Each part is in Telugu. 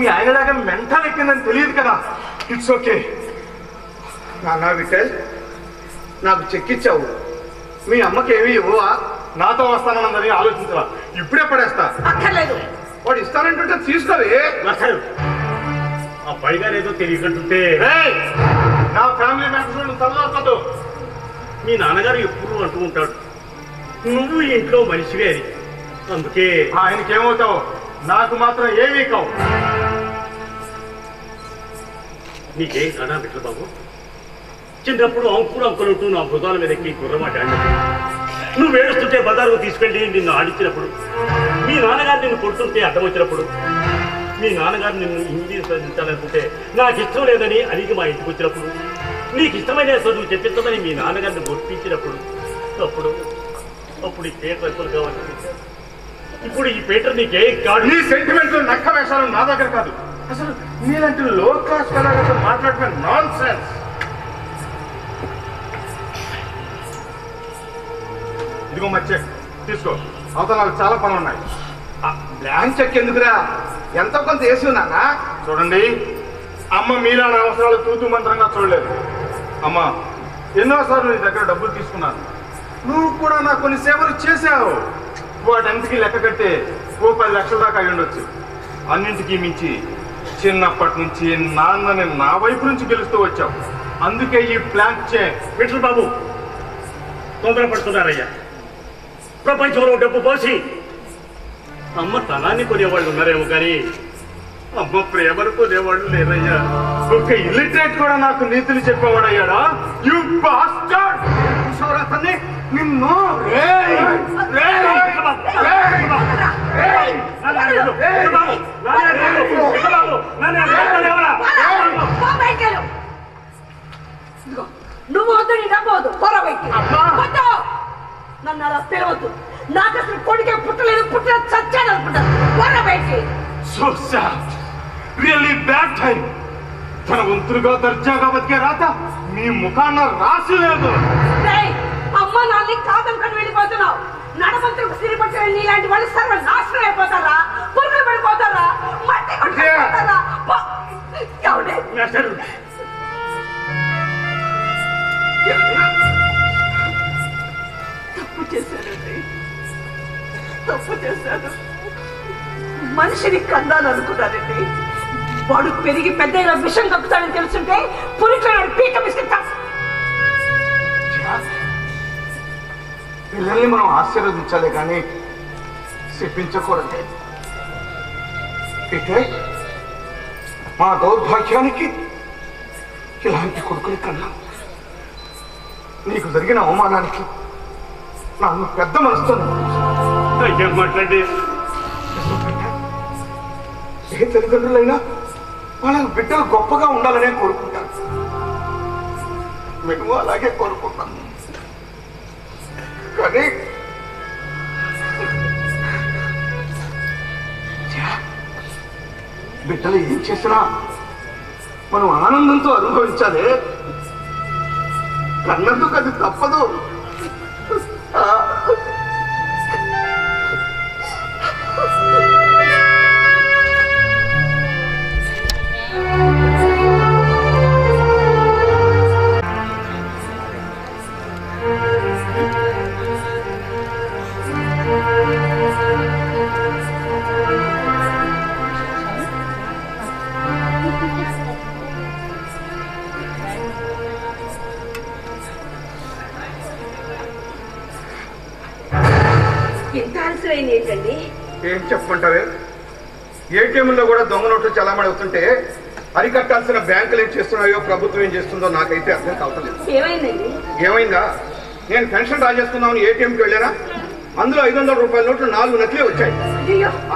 మీ ఆయనలాగా మెంటల్ ఎక్కిందని తెలియదు కదా. It's okay. నానా విఠల్, నాకు చెక్ ఇచ్చావు, మీ అమ్మకి ఏమి ఇవ్వవా? నాతో వస్తానన్నదని ఆలోచించరా, ఇప్పుడే పడేస్తా. అక్కర్లేదు. వాడు ఇస్తానంటుంటే తీసుకోవే. ఆ పైగా ఏదో తెలియకంటుంటే నా ఫ్యామిలీ మ్యాటర్స్ తలదొక్కదు. మీ నాన్నగారు ఎప్పుడు అంటూ ఉంటాడు, నువ్వు ఇంట్లో మనిషివే అని. అందుకే ఆయనకేమవుతావు, నాకు మాత్రం ఏమీ కావు. నీకేం కాదా బిడ్డ బాబు? చిన్నప్పుడు అంకురంకులుంటూ నా భుజాల మీద ఎక్కి గుర్రమాట ఆడినప్పుడు, నువ్వు ఏడుస్తుంటే బజారుకు తీసుకెళ్ళి నిన్ను ఆడించినప్పుడు, మీ నాన్నగారు నిన్ను కొడుతుంటే అడ్డం వచ్చినప్పుడు, మీ నాన్నగారు నిన్ను ఇంగ్లీష్ చదివించాలనుకుంటే నాకు ఇష్టం లేదని అడిగి మా ఇంటికి వచ్చినప్పుడు, నీకు ఇష్టమైన చదువు చెప్పించమని మీ నాన్నగారిని ఒప్పించినప్పుడు, అప్పుడు ఈ పేటర్ ఎప్పుడు కావాలి? ఇప్పుడు ఈ పేటర్ నీకే కాదు. నీ సెంటిమెంట్ నక్క వేషాలు నా దగ్గర కాదు. అసలు మీలాంటి లో క్లాస్ కళాకారులతో మాట్లాడటం నాన్ సెన్స్. ఇదిగో మచ్చే తీసుకో, అవతల నాకు చాలా పనులు ఉన్నాయి. బ్లాంక్ చెక్ ఎందుకురా? ఎంతో కొంత వేసి నాన్న. చూడండి, అమ్మ మీలా నా అవసరాలు తూతూ మంత్రంగా చూడలేదు. అమ్మ, ఎన్నోసార్లు నీ దగ్గర డబ్బులు తీసుకున్నాను, నువ్వు కూడా నాకు కొన్ని సేవలు చేశావు. వాటన్నిటికీ లెక్క కట్టే ఓ 10 లక్షల దాకా అయి ఉండొచ్చు. అన్నింటికీ మించి చిన్నప్పటి నుంచి నాన్నని నా వైపు నుంచి గెలుస్తూ వచ్చావు. అందుకే ఈ ప్లాన్ విఠల్ బాబు తొందరపడుతున్నారయ్యా. ప్రపంచంలో డబ్బు పోసి అమ్మ తనాన్ని కొనేవాళ్ళు ఉన్నారేమో కానీ అమ్మ ప్రేమను కొనేవాళ్ళు లేరయ్యా. ఒక ఇల్లిటరేట్ కూడా నాకు నీతులు చెప్పేవాడయ్యాడా? You bastard! అతన్ని నిన్ను నువ్వు వద్దు, నీ డబ్బు నన్ను అలా పిలవద్దు. నాకు అసలు కొడుకే పుట్టలేదు, చచ్చాను అనుకుంటాను. బయటికి. So sad, really bad time. తన వంతులుగా దర్జాగా బతికే రాత మీ ముఖాన్న రాసి లేదు. అమ్మ నాన్ని కాదనుకొని వెళ్ళిపోతున్నావు. నడమంతులకు సిరిపట్టిన నీలాంటి వాళ్ళు సర్వ నాశనం అయిపోతారా? పురుగులు పడిపోతారా? మట్టి కొట్టుకుపోతారా? తప్పు చేశానండి, తప్పు చేశాను. మనిషిని కన్నాను అనుకున్నానండి. వాడు పెరిగి పెద్ద విషం కప్పుతాడని తెలుసుంటే పురిట్లో పీక మిస్తా. పిల్లల్ని మనం ఆశీర్వదించాలి కానీ శిక్షించకూడదు. ఇటే మా దౌర్భాగ్యానికి ఇలాంటి కొడుకుని కన్నా. నీకు జరిగిన అవమానానికి నన్ను పెద్ద మనసుతో మాట్లాడి ఏ తల్లిదండ్రులైనా వాళ్ళ బిడ్డలు గొప్పగా ఉండాలనే కోరుకుంటాను. మేము అలాగే కోరుకుంటాం. కానీ బిడ్డలు ఏం చేసినా మనం ఆనందంతో అనుభవించాలి. కన్నందుకు అది తప్పదు. ఏం చెప్పమంటావే? ఏటీఎంలో కూడా దొంగ నోట్లు చలామణి అవుతుంటే అరికట్టాల్సిన బ్యాంకులు ఏం చేస్తున్నాయో ప్రభుత్వం ఏం చేస్తుందో నాకైతే అర్థం కావట్లేదు. ఏమైందా? నేను పెన్షన్ డ్రా చేసుకుందామని ఏటీఎంకి వెళ్ళానా, అందులో 500 రూపాయల నోట్లు 4 నకిలీ వచ్చాయి.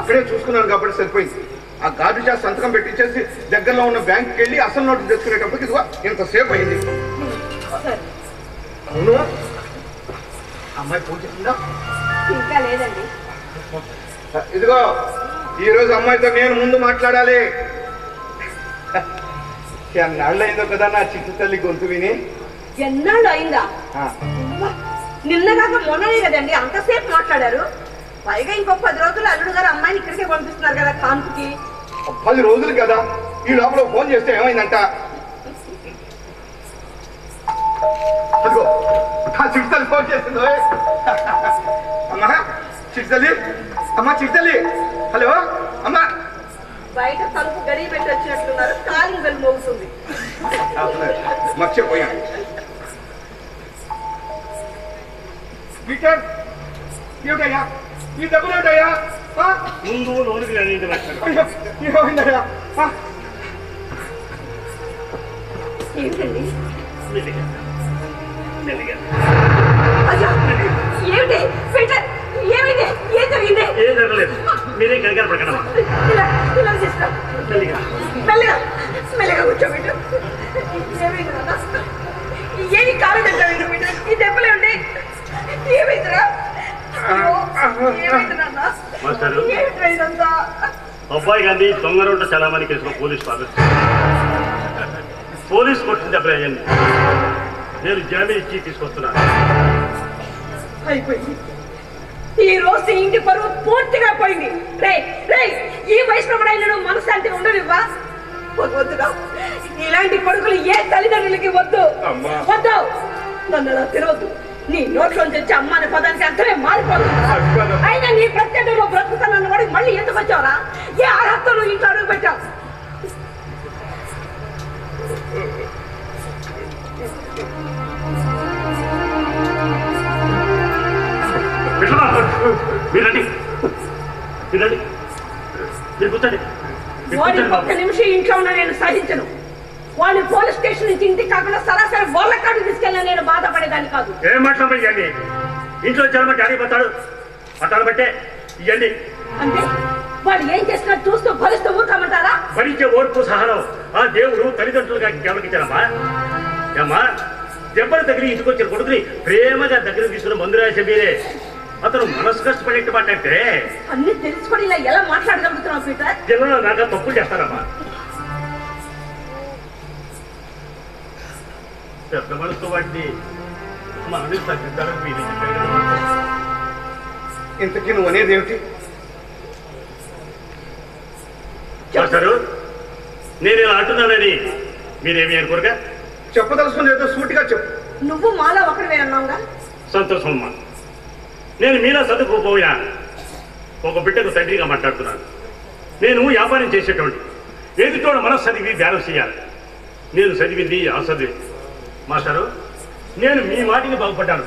అక్కడే చూసుకున్నాను కాబట్టి సరిపోయింది. ఆ గార్డు చేసి సంతకం పెట్టించేసి దగ్గరలో ఉన్న బ్యాంకుకి వెళ్ళి అసలు నోట్లు తెచ్చుకునేటప్పటికి ఇదిగో ఇంతసేపు అయింది. అవును, అమ్మాయి ఫోన్ చేసిందా? ఇంకా లేదండి. ఇదిగో ఈరోజు అమ్మాయితో నేను ముందు మాట్లాడాలి. ఎన్నాళ్ళు అయిందో కదా నా చిట్టు తల్లి గొంతు విని. ఎన్నాళ్ళు అయిందా? నిన్నగాక మొన్ననే కదండి అంతసేపు మాట్లాడారు. పైగా ఇంకో 10 రోజులు అల్లుడు గారు అమ్మాయిని ఇక్కడికే పంపిస్తున్నారు కదా కాన్పుకి. 10 రోజులు కదా, ఈ లోపల ఫోన్ చేస్తే ఏమైందంట? అదిగో చిట్తల్లి ఫోన్ చేసిందో. అమ్మా చిట్తల్లి, అమ్మా చిట్తల్లి, హలో అమ్మా. బయట తలుపు గడియ పెట్టి వచ్చినట్లున్నారు, కాలింగ్ బెల్ మోగుతుంది. మర్చిపోయాను. ఏమిటయ్యా ఈ డబ్బులు? ఏమిటయ్యా ముందు లోనికి ఏమైందయ్యా? ఏంటండి అయ్యా ఏమిటి పీటర్, ఏమైంది? ఏం జరిగింది? ఏం జరగలేదు, మీరే కంగారు పడకండి. ఇలా చేస్తా, మెల్లిగా మెల్లగా మెల్లగా కూర్చోబెట్టు. ఏమైంది నాన్న? ఏమి కాలం పెట్టాడు పీటర్? ఈ దెబ్బలు ఏమిటి? ఏమైందిరా? ఏమైంది నాన్న? మాస్టారు, ఏమిటైందంతా? అబ్బాయి గాంధీ దొంగ రోడ్డు చలామణి కేసులో పోలీసు కొట్టింది అబ్బాయి అయ్యండి. నేను జామీన్ ఇచ్చి తీసుకొస్తున్నాను. అయిపోయింది. ఈ రోజు ఇంటి పరువు పూర్తిగా పోయింది. రే రే, ఈ వయసులో కూడా నేను మనశాంతి ఉండనివ్వా? వద్దుగా, ఇలాంటి కొడుకులు ఏ తల్లిదండ్రులకి వద్దు. వద్దు, నన్ను అలా తినవద్దు. నీ నోట్లోంచి వచ్చే అమ్మ అనే పదానికి అర్థమే మారిపోతుంది. అయినా నీ ప్రత్యేకంలో బ్రతుకుతానన్న వాడికి మళ్ళీ ఎందుకు వచ్చావరా? ఏ అర్హతతో నువ్వు ఇంట్లో అడుగు పెట్టావు? మీరండి, మీరండి, మీరు కూర్చోండి. వాడిని ఒక్క నిమిషం ఇంట్లో ఉన్నా నేను సహించను. వాడిని పోలీస్ స్టేషన్ నుంచి ఇంటికి కాకుండా సరాసరి బోర్ల కాడికి తీసుకెళ్ళినా నేను బాధపడేదాన్ని కాదు. ఏం మాట్లాడమండి? ఇంట్లో వచ్చారమంటే అడిగిపోతాడు. పట్టాలు బట్టే ఇవ్వండి. అంటే వాడు ఏం చేసినా చూస్తూ భరిస్తూ ఊరుకోమంటారా? భరించే ఓర్పు సహనం ఆ దేవుడు తల్లిదండ్రులుగా గమనించారమ్మా. ఏమ్మా, దెబ్బలు తగిలి ఇంటికొచ్చిన కొడుకుని ప్రేమగా దగ్గర తీసుకున్న మందు రాసే మీరే అతను మనసు కష్టపడేట్టు మాట్లాడితే అన్ని తెలుసుకొని ఇలా ఎలా మాట్లాడగలుగుతున్నావు పీటర్? పిల్లలు నాగా తప్పులు చేస్తారమ్మా. పెద్ద మనసు వాటిని మనల్ని తగ్గిద్దారని మీరు చెప్పారు. ఇంతకీ నువ్వు అనేది ఏమిటి? మాస్టారు, నేను ఇలా అంటున్నానని మీరేమీ అనుకోరుగా? చెప్పదలుచుకుని ఏదో సూటిగా చెప్పు. నువ్వు మాలో ఒకరివే అన్నావుగా. సంతోషం అమ్మా. నేను మీలా చదువుకోపోయినా ఒక బిడ్డకు తండ్రిగా మాట్లాడుతున్నాను. నేను వ్యాపారం చేసేటువంటి ఎదుటోడ మనసు చదివి ధ్యానం చేయాలి. నేను చదివింది ఆ చదివి. మాస్టారు, నేను మీ మాటిని బాగుపడ్డాను.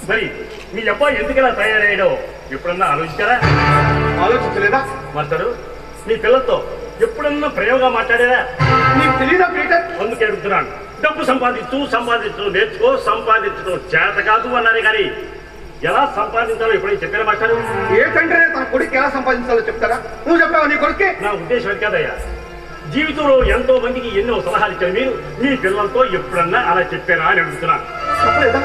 మరి మీ అబ్బాయి ఎందుకలా తయారయ్యాడో ఎప్పుడన్నా ఆలోచించారా? ఆలోచించలేదా? మాస్టారు, మీ పిల్లలతో ఎప్పుడన్నా ప్రయోగంగా మాట్లాడారా? నీకు తెలీదా పీటర్? అందుకే అడుగుతున్నాను. డబ్బు సంపాదించు నేర్చుకో, సంపాదించడం చేత కాదు అన్నారే కానీ ఎలా సంపాదించాలో ఎప్పుడైనా చెప్పారా మాస్టారు? ఏ తండ్రి తన కొడుకు ఎలా సంపాదించాలో చెప్తారా? నువ్వు చెప్పావా నీ కొడుకే? నా ఉద్దేశం అది కాదయ్యా. జీవితంలో ఎంతో మందికి ఎన్నో సలహాలు ఇచ్చారు. మీరు మీ పిల్లలతో ఎప్పుడన్నా అలా చెప్పారా అని అడుగుతున్నాను. చెప్పలేదా?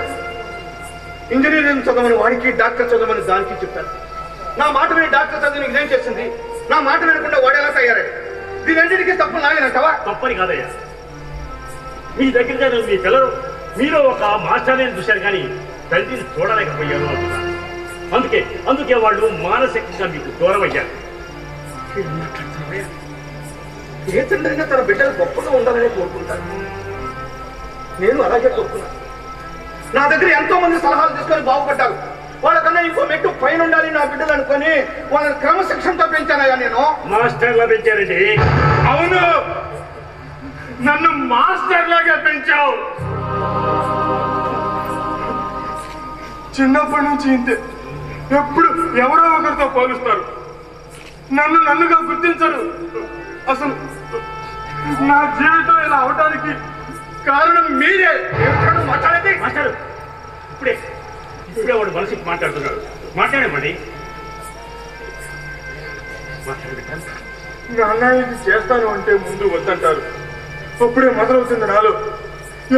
ఇంజనీరింగ్ చదవని వాడికి, డాక్టర్ చదవని దానికి చెప్పారు. నా మాట విని డాక్టర్ చదివి నీకు ఏం చేసింది? నా మాట వినకుండా వాడు ఎలా తయారయ్యాడు? దీనింటికి తప్పు నాయనంటావా? తప్పని కాదయ్యా. మీ దగ్గరగా మీ పిల్లలు మీరు ఒక మాస్టర్ని చూశారు కానీ తండ్రిని చూడలేకపోయారు అంటున్నారు. అందుకే వాళ్ళు మానసికంగా మీకు దూరం అయ్యారు. ఏ తండ్రైనా తన బిడ్డలు గొప్పగా ఉండాలని కోరుకుంటారు. నేను అలాగే కోరుకున్నాను. నా దగ్గర ఎంతో మంది సలహాలు తీసుకొని బాగుపడ్డారు. వాళ్ళకన్నా ఇంకో మెట్టు పైన ఉండాలి నా బిడ్డలు అనుకొని వాళ్ళని క్రమశిక్షణతో పెంచానయ్యా నేను. మాస్టర్లా పెంచారండి? అవును, నన్ను మాస్టర్ లాగా పెంచావు. చిన్నప్పటి నుంచి ఇంతే. ఎప్పుడు ఎవరో ఒకరితో పోలుస్తారు. నన్నుగా గుర్తించరు. అసలు నా జీవితం ఇలా అవటానికి కారణం మీరే. మాట్లాడేది మాస్టారు, ఇప్పుడే వాడు మనసుకి మాట్లాడుతున్నాడు. మాట్లాడేమండి. నాన్న ఇది చేస్తాను అంటే ముందు వద్దంటారు. అప్పుడే మొదలవుతుంది నాలో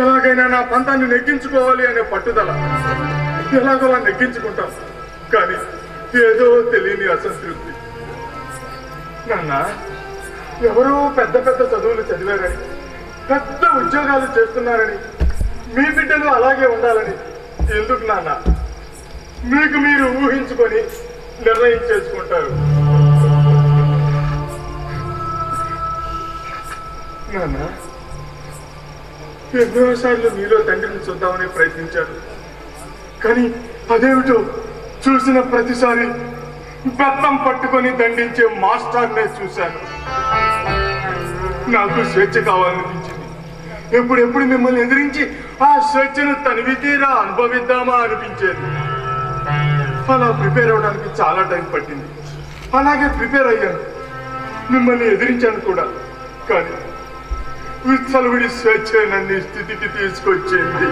ఎలాగైనా నా పంతాన్ని నెగ్గించుకోవాలి అనే పట్టుదల. ఎలాగోలా నెగ్గించుకుంటాం, కానీ ఏదో తెలియని అసంతృప్తి. నాన్న, ఎవరో పెద్ద చదువులు చదివారని, పెద్ద ఉద్యోగాలు చేస్తున్నారని, మీ బిడ్డలు అలాగే ఉండాలని ఎందుకు నాన్న? మీకు మీరు ఊహించుకొని నిర్ణయం చేసుకుంటారు. నాన్న, ఎన్నోసార్లు మీలో తండ్రిని చూద్దామని ప్రయత్నించాను. కానీ అదేమిటో చూసిన ప్రతిసారి బెత్తం పట్టుకొని దండించే మాస్టర్నే చూశాను. నాకు స్వేచ్ఛ కావాలనిపించింది. ఎప్పుడెప్పుడు మిమ్మల్ని ఎదిరించి ఆ స్వేచ్ఛను తనివి తీరా అనుభవిద్దామా అనిపించేది. అలా ప్రిపేర్ అవడానికి చాలా టైం పట్టింది. అలాగే ప్రిపేర్ అయ్యాను, మిమ్మల్ని ఎదిరించాను కూడా. కానీ విచ్చలవిడి స్వేచ్ఛ నన్ను స్థితికి తీసుకొచ్చింది.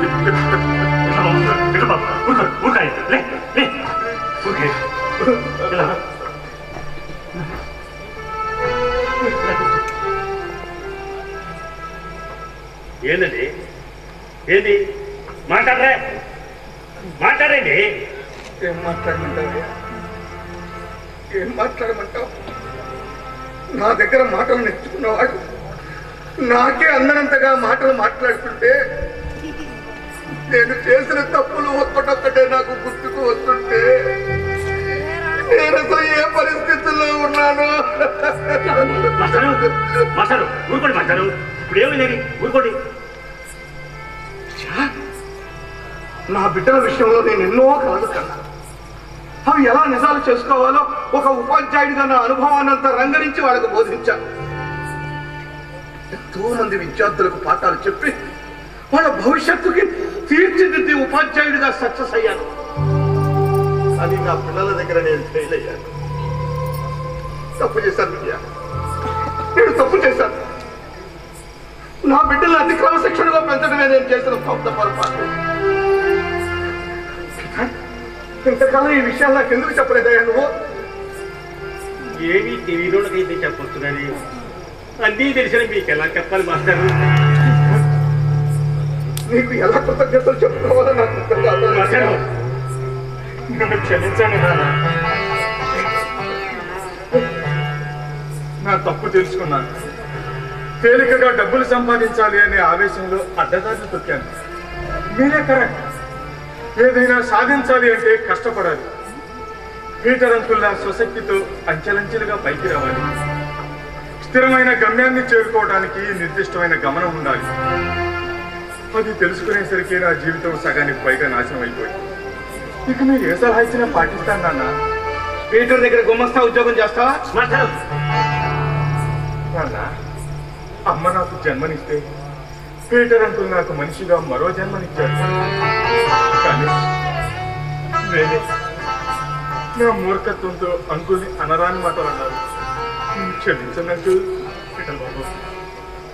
ఏందండి? ఏంది మాట్లాడరే? మాట్లాడండి. ఏం మాట్లాడమంటావు? ఏం మాట్లాడమంటావు? నా దగ్గర మాటలు నేర్చుకున్నవాడు నాకే అందనంతగా మాటలు మాట్లాడుతుంటే, నేను చేసిన తప్పులు ఒక్కటొక్కటే నాకు గుర్తుకు వస్తుంటే, నేను అసలు ఏ పరిస్థితుల్లో ఉన్నాను? మాస్టారు ఊరుకోండి. మాస్టారు ఇప్పుడు ఏమైంది? ఊరుకోండి. నా బిడ్డల విషయంలో నేను ఎన్నో కలలు కన్నాను. అవి ఎలా నిజాలు చేసుకోవాలో ఒక ఉపాధ్యాయుడిగా నా అనుభవాన్నంతా రంగరించి వాళ్ళకు బోధించాను. ఎంతో మంది విద్యార్థులకు పాఠాలు చెప్పి వాళ్ళ భవిష్యత్తుకి తీర్చిదిద్ది ఉపాధ్యాయుడిగా సక్సెస్ అయ్యాను. అది నా పిల్లల దగ్గర నేను ఫెయిల్ అయ్యాను. తప్పు చేశాను విద్య, నేను తప్పు చేశాను. నా బిడ్డలు అతి క్రమశిక్షణగా పెంచడమే నేను చేసిన పెద్ద పొరపాటు. ఇంతకాలం ఈ విషయాలు నాకు ఎందుకు చెప్పలేదయ్యా నువ్వు? ఏమీ తెలియనోళ్ళకైతే చెప్పొచ్చు కానీ అన్నీ తెలిసిన మీకు ఎలా చెప్పాలి మాస్టారు? నీకు ఎలా కృతజ్ఞతలు చెప్పుకోవాలో నాకు అర్థం కాదు. నన్ను క్షమించండి నాన్న. నా తప్పు తెలుసుకున్నాను. తేలికగా డబ్బులు సంపాదించాలి అనే ఆవేశంలో అడ్డదారులు తొక్కాను. మీరే కరెక్ట్. ఏదైనా సాధించాలి అంటే కష్టపడాలి. పీటర్ అంకుల్లా స్వశక్తితో అంచెలంచెలుగా పైకి రావాలి. స్థిరమైన గమ్యాన్ని చేరుకోవడానికి నిర్దిష్టమైన గమనం ఉండాలి. అది తెలుసుకునేసరికి నా జీవితం సగానికి పైగా నాశనం అయిపోయింది. ఇక మీరు ఏ సలహా ఇచ్చినా పాటిస్తాను నాన్న. పీటర్ దగ్గర గుమస్తా ఉద్యోగం చేస్తావా? నాన్న, అమ్మ నాకు జన్మనిస్తే పీటర్ అంకుల్ నాకు మనిషిగా మరో జన్మనిచ్చారు. కానీ నేనే నా మూర్ఖత్వంతో అంకుల్ని అనరాని మాటలు అన్నారు. క్షమించండి అంకుల్. పీటర్ బాబు,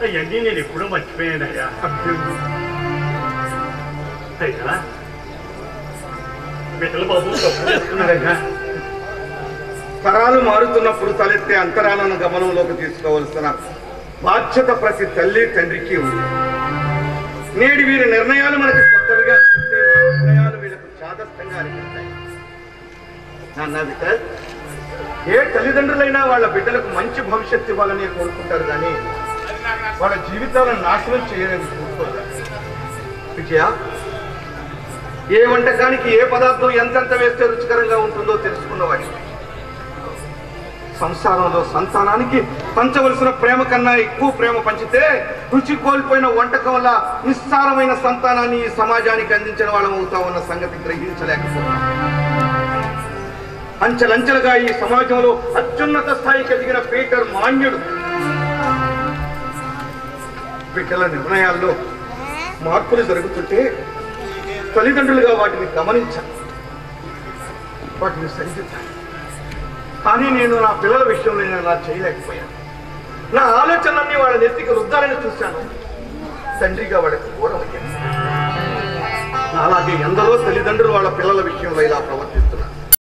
అవన్నీ నేను ఎప్పుడో మర్చిపోయానయ్యా. అయ్యా పీటర్ బాబు తప్పు చేస్తున్నారయ్యా. తరాలు మారుతున్నప్పుడు తలెత్తే అంతరాలను గమనంలోకి తీసుకోవాల్సిన బాధ్యత ప్రతి తల్లి తండ్రికి ఉంది. నేడు వీరి నిర్ణయాలు మనకి కొత్తవిగా అనిపిస్తే మన నిర్ణయాలు వీళ్ళకు చాదస్తంగా అనిపిస్తాయి. నాన్న విఠల్, ఏ తల్లిదండ్రులైనా వాళ్ళ బిడ్డలకు మంచి భవిష్యత్తు ఇవ్వాలని కోరుకుంటారు కానీ వాళ్ళ జీవితాలను నాశనం చేయడానికి చూసుకోరు. విజయ, ఏ వంటకానికి ఏ పదార్థం ఎంతెంత వేస్తే రుచికరంగా ఉంటుందో తెలుసుకున్నవాడి సంసారంలో సంతానానికి పంచవలసిన ప్రేమ కన్నా ఎక్కువ ప్రేమ పంచితే రుచి కోల్పోయిన వంటకం వల్ల నిస్సారమైన సంతానాన్ని ఈ సమాజానికి అందించిన వాళ్ళం అవుతామన్న సంగతి గ్రహించలేకపోతున్నాం. అంచెలంచెలుగా ఈ సమాజంలో అత్యున్నత స్థాయికి ఎదిగిన పీటర్ మాన్యుడు బిడ్డల నిర్ణయాల్లో మార్పులు జరుగుతుంటే తల్లిదండ్రులుగా వాటిని గమనించాలి, వాటిని సరిదిద్దాలి. కానీ నేను నా పిల్లల విషయంలో నేను అలా చేయలేకపోయాను. నా ఆలోచనలన్నీ వాళ్ళ నెత్తికి రుద్దాలని చూశాను. తండ్రిగా వాళ్ళకి దూరం అయ్యాను. అలాగే ఎందరో తల్లిదండ్రులు వాళ్ళ పిల్లల విషయంలో ఇలా ప్రవర్తిస్తారు.